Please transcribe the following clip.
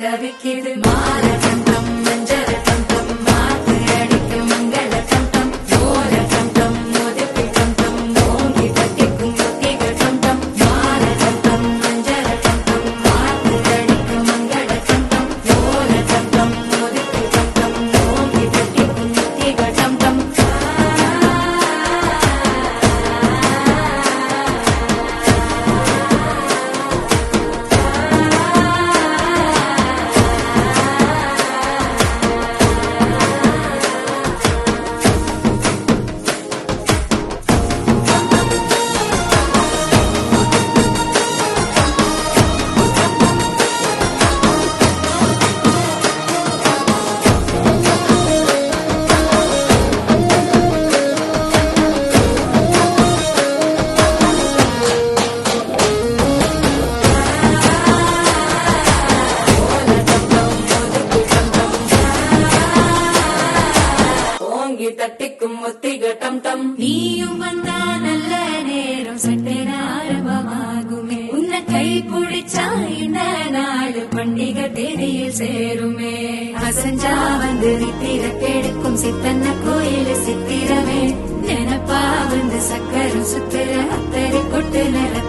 தவிக்கிது மாற கண்டம் மஞ்சர கண்டம் மாத்து அடிக்க மங்கள கண்டம் ஓர கண்டம் மோதிப்பி கண்டம் ஓங்கி கட்டிக்கும் ஒத்திக கண்டம் மாற கண்டம் மஞ்சர கண்டம் மாத்து அடிக்க மங்கள கண்டம் ஓர கண்டம் மோதிப்பி கண்டம் ஓங்கி கட்டிக்கும் ஒத்திக கண்டம் தட்டிக்கும் ஒத்திக டம் டம் நீயும் வந்தா நல்ல நேரம் சட்டென ஆரம்பமாகுமே உன்னை கை பிடிச்சா இந்த நாடு பண்டிகை தேதியில் சேருமே அசஞ்சா வந்து நித்திர கெடுக்கும் சித்தன்ன கோயில் சித்திரமே நினப்பா வந்து சக்கரம் சுத்துற அத்தரை கொட்டு நிற